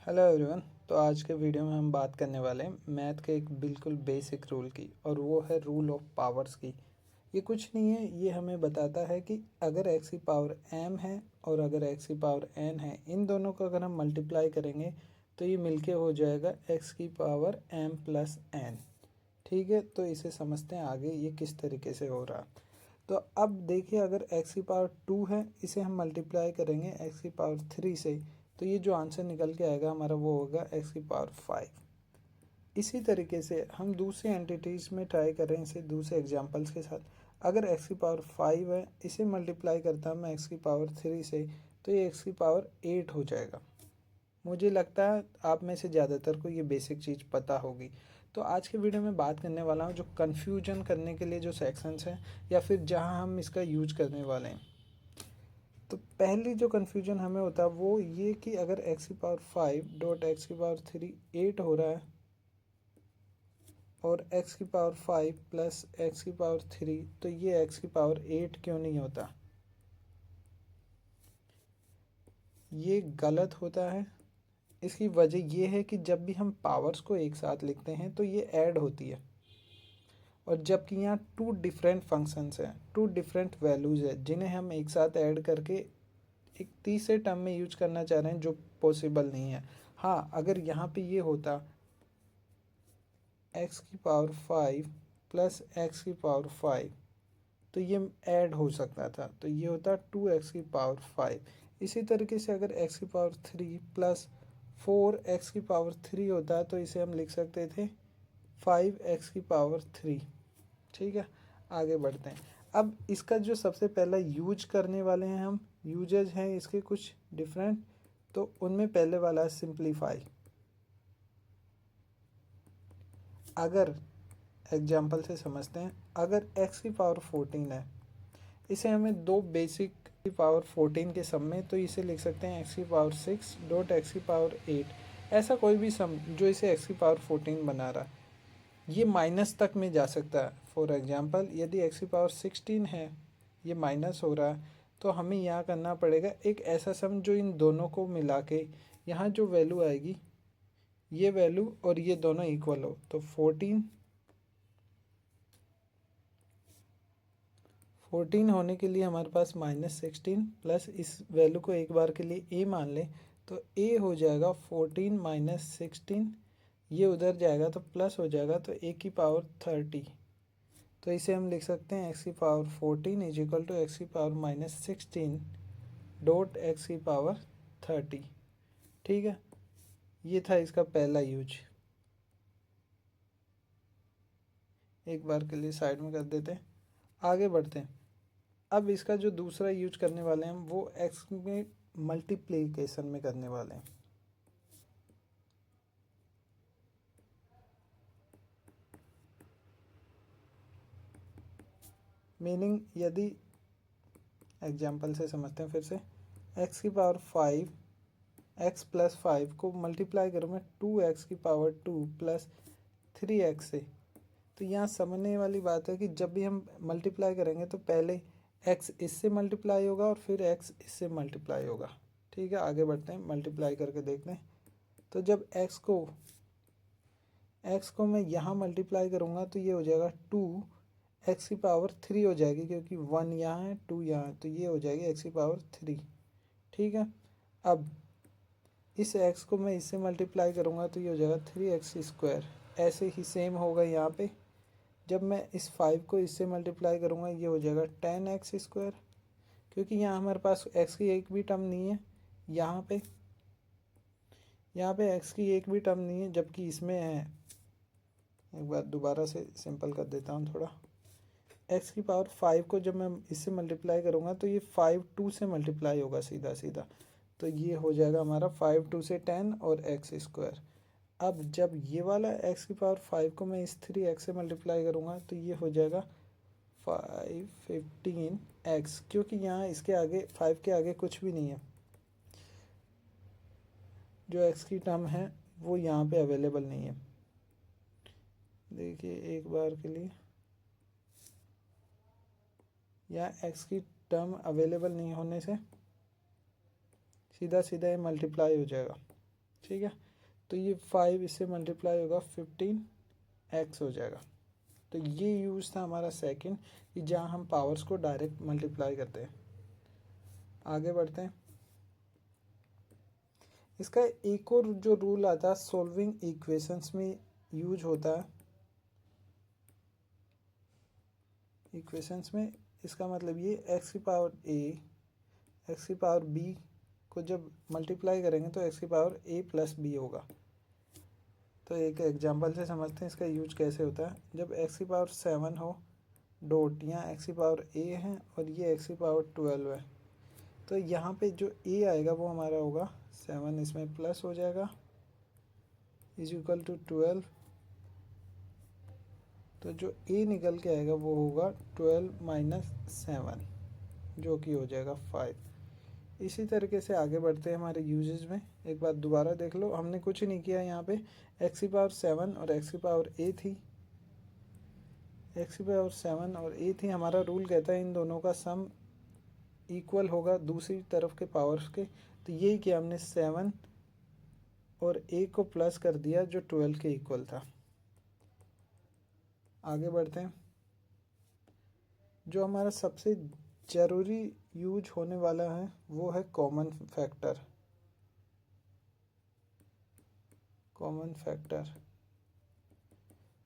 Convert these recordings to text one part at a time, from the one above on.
Hello everyone. तो आज के वीडियो में हम बात करने वाले हैं मैथ के एक बिल्कुल बेसिक रूल की, और वो है रूल ऑफ पावर्स की। ये कुछ नहीं है, ये हमें बताता है कि अगर x की पावर m है और अगर x की पावर n है, इन दोनों को अगर हम मल्टीप्लाई करेंगे तो ये मिलके हो जाएगा x की पावर m प्लस n। ठीक है, तो इसे समझते हैं आगे ये किस तरीके से हो रहा। तो अब देखिए, अगर x की पावर 2 है, इसे हम मल्टीप्लाई करेंगे x की पावर 3 से, तो ये जो आंसर निकल के आएगा हमारा वो होगा x की पावर 5। इसी तरीके से हम दूसरे एंटिटीज़ में ट्राई करें इसे दूसरे एग्जांपल्स के साथ। अगर x की पावर 5 है, इसे मल्टीप्लाई करता हूँ मैं x की पावर 3 से, तो ये x की पावर 8 हो जाएगा। मुझे लगता है आप में से ज़्यादातर को ये बेसिक चीज़ पता होगी। तो आज के वीडियो में बात करने वाला हूँ जो कन्फ्यूजन करने के लिए जो सेक्शंस हैं या फिर जहाँ हम इसका यूज करने वाले हैं। तो पहली जो कन्फ्यूजन हमें होता है वो ये कि अगर x की पावर 5 डॉट x की पावर 3 8 हो रहा है और x की पावर 5 प्लस x की पावर 3, तो ये x की पावर 8 क्यों नहीं होता। ये गलत होता है। इसकी वजह ये है कि जब भी हम पावर्स को एक साथ लिखते हैं तो ये ऐड होती है, और जबकि यहाँ टू डिफरेंट फंक्शंस हैं, टू डिफरेंट वैल्यूज़ है जिन्हें हम एक साथ ऐड करके एक तीसरे टर्म में यूज करना चाह रहे हैं, जो पॉसिबल नहीं है। हाँ, अगर यहाँ पे ये होता x की पावर 5 प्लस x की पावर 5, तो ये ऐड हो सकता था, तो ये होता 2x की पावर 5। इसी तरीके से अगर x की पावर 3 प्लस 4x की पावर 3 होता तो इसे हम लिख सकते थे 5x की पावर 3। ठीक है, आगे बढ़ते हैं। अब इसका जो सबसे पहला यूज करने वाले हैं हम, यूजेज हैं इसके कुछ डिफरेंट, तो उनमें पहले वाला है सिंप्लीफाई। अगर एग्जाम्पल से समझते हैं, अगर x की पावर 14 है, इसे हमें दो बेसिक की पावर 14 के सम में, तो इसे लिख सकते हैं x की पावर 6 डॉट x की पावर 8। ऐसा कोई भी सम जो इसे x की पावर 14 बना रहा है, ये माइनस तक में जा सकता है। फॉर एग्जांपल, यदि x की पावर 16 है, ये माइनस हो रहा है, तो हमें यहाँ करना पड़ेगा एक ऐसा सम जो इन दोनों को मिला के यहाँ जो वैल्यू आएगी, ये वैल्यू और ये दोनों इक्वल हो। तो 14 होने के लिए हमारे पास -16 प्लस इस वैल्यू को एक बार के लिए a मान लें, तो a हो जाएगा 14 माइनस 16, ये उधर जाएगा तो प्लस हो जाएगा, तो a की पावर 30। तो इसे हम लिख सकते हैं x की power 14 is equal to x की पावर -16 डॉट एक्स की पावर 30। ठीक है, ये था इसका पहला यूज। एक बार के लिए साइड में कर देते हैं, आगे बढ़ते हैं। अब इसका जो दूसरा यूज करने वाले हैं वो x में मल्टीप्लिकेशन में करने वाले हैं। मीनिंग, यदि एग्जाम्पल से समझते हैं फिर से, x की पावर 5 x प्लस 5 को मल्टीप्लाई करूँ मैं 2x की पावर 2 प्लस 3x से, तो यहाँ समझने वाली बात है कि जब भी हम मल्टीप्लाई करेंगे तो पहले x इससे मल्टीप्लाई होगा और फिर x इससे मल्टीप्लाई होगा। ठीक है, आगे बढ़ते हैं, मल्टीप्लाई करके देखते हैं। तो जब x को मैं यहाँ मल्टीप्लाई करूँगा तो ये हो जाएगा 2x की पावर 3 हो जाएगी, क्योंकि 1 यहाँ है 2 यहाँ है, तो ये हो जाएगी x की पावर 3। ठीक है, अब इस x को मैं इससे मल्टीप्लाई करूँगा तो ये हो जाएगा 3x²। ऐसे ही सेम होगा यहाँ पे, जब मैं इस 5 को इससे मल्टीप्लाई करूँगा ये हो जाएगा 10x², क्योंकि यहाँ हमारे पास x की एक भी टर्म नहीं है, यहाँ पे x की एक भी टर्म नहीं है, जबकि इसमें है। एक बार दोबारा से सिंपल कर देता हूँ थोड़ा। x की पावर 5 को जब मैं इससे मल्टीप्लाई करूँगा तो ये 5 2 से मल्टीप्लाई होगा सीधा सीधा, तो ये हो जाएगा हमारा 5 2 से 10 और x²। अब जब ये वाला x की पावर 5 को मैं इस 3x से मल्टीप्लाई करूँगा तो ये हो जाएगा 15x, क्योंकि यहाँ इसके आगे 5 के आगे कुछ भी नहीं है, जो x की टर्म है वो यहाँ पे अवेलेबल नहीं है। देखिए एक बार के लिए, यहाँ x की टर्म अवेलेबल नहीं होने से सीधा सीधा ये मल्टीप्लाई हो जाएगा। ठीक है, तो ये 5 इससे मल्टीप्लाई होगा 15x हो जाएगा। तो ये यूज़ था हमारा सेकंड, कि जहाँ हम पावर्स को डायरेक्ट मल्टीप्लाई करते हैं। आगे बढ़ते हैं। इसका एक और जो रूल आता है सॉल्विंग इक्वेशंस में यूज होता है। इक्वेशंस में इसका मतलब ये एक्स की पावर a एक्स की पावर b को जब मल्टीप्लाई करेंगे तो एक्स की पावर a प्लस b होगा। तो एक एग्जांपल से समझते हैं इसका यूज कैसे होता है। जब एक्स की पावर 7 हो डॉट, यहाँ एक्स की पावर a है और ये एक्स की पावर 12 है, तो यहाँ पे जो a आएगा वो हमारा होगा 7, इसमें प्लस हो जाएगा इज इक्वल टू 12। तो जो a निकल के आएगा वो होगा 12 माइनस 7, जो कि हो जाएगा 5। इसी तरीके से आगे बढ़ते हैं हमारे यूजेस में। एक बार दोबारा देख लो, हमने कुछ नहीं किया यहाँ पे। एक्स की पावर 7 और एक्स की पावर a थी, एक्स की पावर 7 और a थी। हमारा रूल कहता है इन दोनों का सम इक्वल होगा दूसरी तरफ के पावर्स के। तो यही किया हमने, 7 और a को प्लस कर दिया जो 12 के इक्वल था। आगे बढ़ते हैं। जो हमारा सबसे ज़रूरी यूज होने वाला है वो है कॉमन फैक्टर। कॉमन फैक्टर,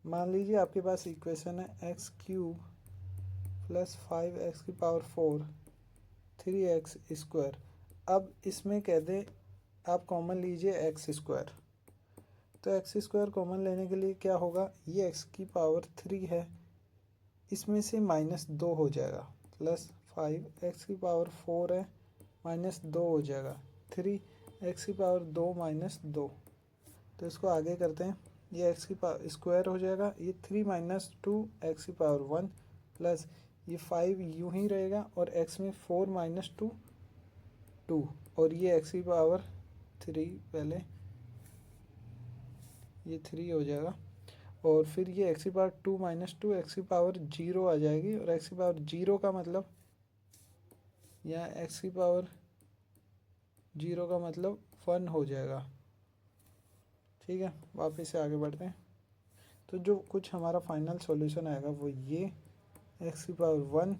मान लीजिए आपके पास इक्वेशन है एक्स क्यूब प्लस 5x की पावर 4 3x स्क्वायर। अब इसमें कह दें आप कॉमन लीजिए एक्स स्क्वायर, तो एक्स स्क्वायर कॉमन लेने के लिए क्या होगा, ये एक्स की पावर 3 है, इसमें से -2 हो जाएगा, प्लस 5x की पावर 4 है, -2 हो जाएगा, 3x की पावर 2 -2। तो इसको आगे करते हैं। ये एक्स की पावर स्क्वायर हो जाएगा, ये 3 - 2 एक्स की पावर 1 प्लस ये 5 यूं ही रहेगा और एक्स में 4 - 2 2 और ये एक्स की पावर 3, पहले ये 3 हो जाएगा और फिर ये एक्स की पावर 2 - 2 एक्स की पावर 0 आ जाएगी। और एक्स की पावर 0 का मतलब, यहाँ एक्स की पावर 0 का मतलब 1 हो जाएगा। ठीक है, वापस से आगे बढ़ते हैं। तो जो कुछ हमारा फाइनल सॉल्यूशन आएगा वो ये एक्स की पावर 1,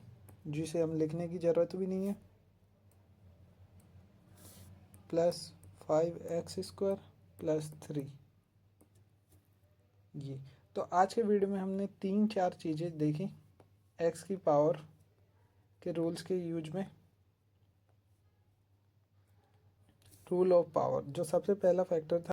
जिसे हम लिखने की ज़रूरत भी नहीं है, प्लस 5x स्क्वायर प्लस 3। ये तो आज के वीडियो में हमने 3-4 चीज़ें देखी एक्स की पावर के रूल्स के यूज में। रूल ऑफ पावर, जो सबसे पहला फैक्टर था